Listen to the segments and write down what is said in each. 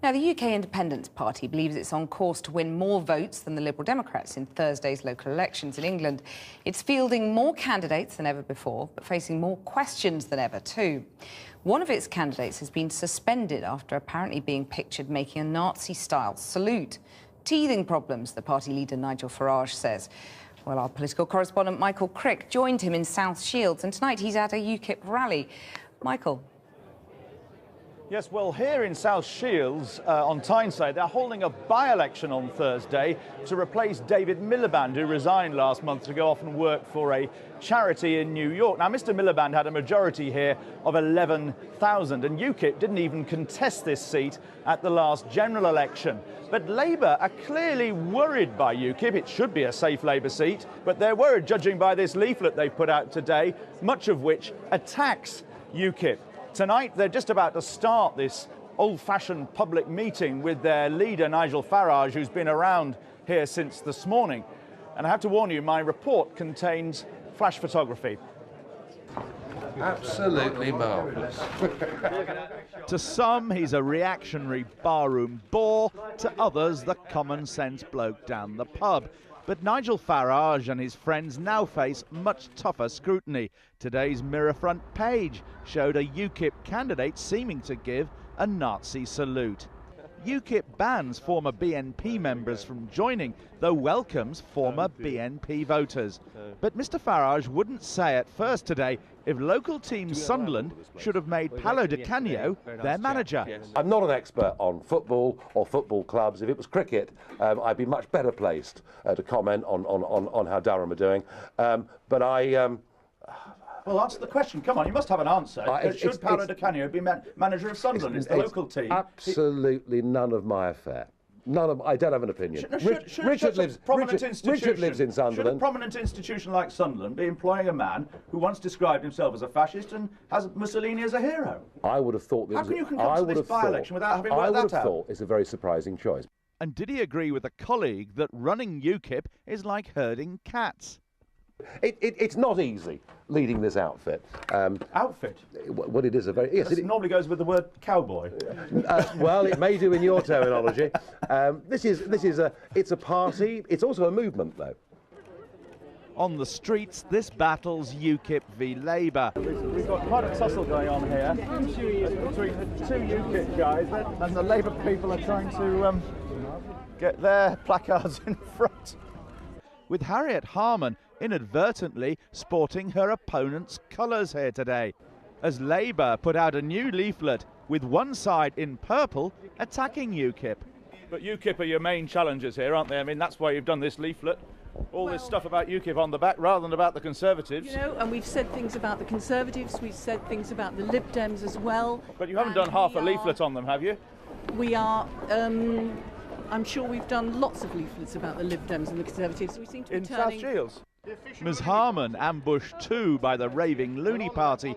Now, the UK Independence Party believes it's on course to win more votes than the Liberal Democrats in Thursday's local elections in England. It's fielding more candidates than ever before, but facing more questions than ever too. One of its candidates has been suspended after apparently being pictured making a Nazi-style salute. Teething problems, the party leader Nigel Farage says. Well, our political correspondent Michael Crick joined him in South Shields, and tonight he's at a Ukip rally. Michael. Yes, well, here in South Shields on Tyneside, they're holding a by-election on Thursday to replace David Miliband, who resigned last month to go off and work for a charity in New York. Now, Mr Miliband had a majority here of 11,000, and Ukip didn't even contest this seat at the last general election. But Labour are clearly worried by Ukip. It should be a safe Labour seat, but they're worried, judging by this leaflet they put out today, much of which attacks Ukip. Tonight, they're just about to start this old-fashioned public meeting with their leader, Nigel Farage, who's been around here since this morning. And I have to warn you, my report contains flash photography. Absolutely marvellous. To some, he's a reactionary barroom bore. To others, the common-sense bloke down the pub. But Nigel Farage and his friends now face much tougher scrutiny. Today's Mirror front page showed a Ukip candidate seeming to give a Nazi salute. Ukip bans former BNP members from joining, though welcomes former BNP voters. But Mr Farage wouldn't say at first today if local team Sunderland should have made Paolo Di Canio their manager. I'm not an expert on football or football clubs. If it was cricket, I'd be much better placed to comment on how Durham are doing. But I... Well, answer the question. Come on, you must have an answer. Should Paolo Di Canio be manager of Sunderland? It's the local team. Absolutely none of my affair. I don't have an opinion. Richard lives in Sunderland. Should a prominent institution like Sunderland be employing a man who once described himself as a fascist and has Mussolini as a hero? I would have thought... How can you come to this by-election without having worked that out? I would have thought it's a very surprising choice. And did he agree with a colleague that running Ukip is like herding cats? It's not easy leading this outfit. Outfit? Well, it is a very... Yes, it normally goes with the word cowboy. Well, it may do in your terminology. It's a party. It's also a movement, though. On the streets, this battles Ukip v Labour. We've got quite a tussle going on here between the two Ukip guys, and the Labour people are trying to get their placards in front. With Harriet Harman inadvertently sporting her opponent's colours here today, as Labour put out a new leaflet with one side in purple attacking Ukip. But Ukip are your main challengers here, aren't they? I mean, that's why you've done this leaflet. All this stuff about Ukip on the back rather than about the Conservatives. You know, and we've said things about the Conservatives, we've said things about the Lib Dems as well. But you haven't done half a leaflet on them, have you? We are... I'm sure we've done lots of leaflets about the Lib Dems and the Conservatives. We seem to be in South Shields. Ms Harman, ambushed too by the raving Looney Party,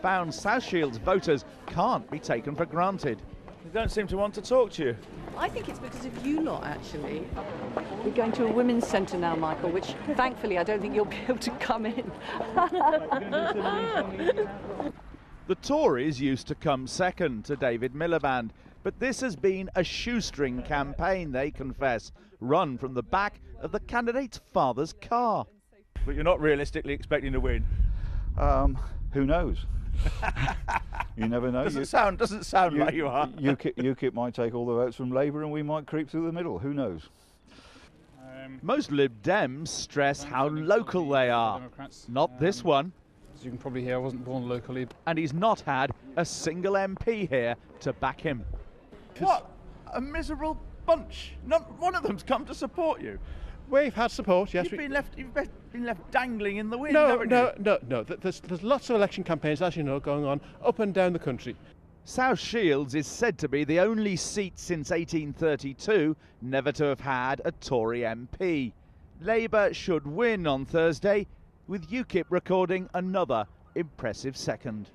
found South Shields voters can't be taken for granted. They don't seem to want to talk to you. I think it's because of you lot, actually. We're going to a women's centre now, Michael, which thankfully I don't think you'll be able to come in. The Tories used to come second to David Miliband, but this has been a shoestring campaign, they confess, run from the back of the candidate's father's car. But you're not realistically expecting to win? Who knows? You never know. Doesn't sound like you are. UKIP might take all the votes from Labour and we might creep through the middle. Who knows? Most Lib Dems stress how local they are. Not this one. As you can probably hear, I wasn't born locally. And he's not had a single MP here to back him. What a miserable bunch. Not one of them's come to support you. We've had support, yes. You've been left dangling in the wind, haven't you? No. There's lots of election campaigns, as you know, going on up and down the country. South Shields is said to be the only seat since 1832 never to have had a Tory MP. Labour should win on Thursday, with Ukip recording another impressive second.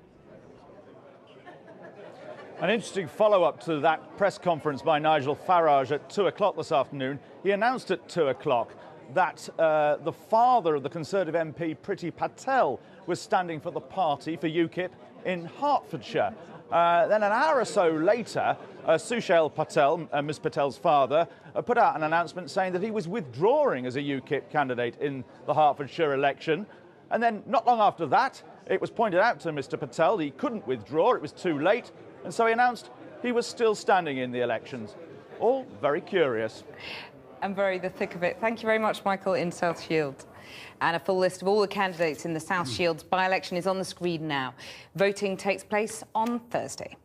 An interesting follow-up to that press conference by Nigel Farage at 2 o'clock this afternoon. He announced at 2 o'clock that the father of the Conservative MP, Priti Patel, was standing for the party, for Ukip, in Hertfordshire. Then an hour or so later, Sushil Patel, Ms Patel's father, put out an announcement saying that he was withdrawing as a UKIP candidate in the Hertfordshire election. And then not long after that, it was pointed out to Mr Patel he couldn't withdraw, it was too late, and so he announced he was still standing in the elections. All very curious. And very the thick of it. Thank you very much, Michael, in South Shields. And a full list of all the candidates in the South Shields by-election is on the screen now. Voting takes place on Thursday.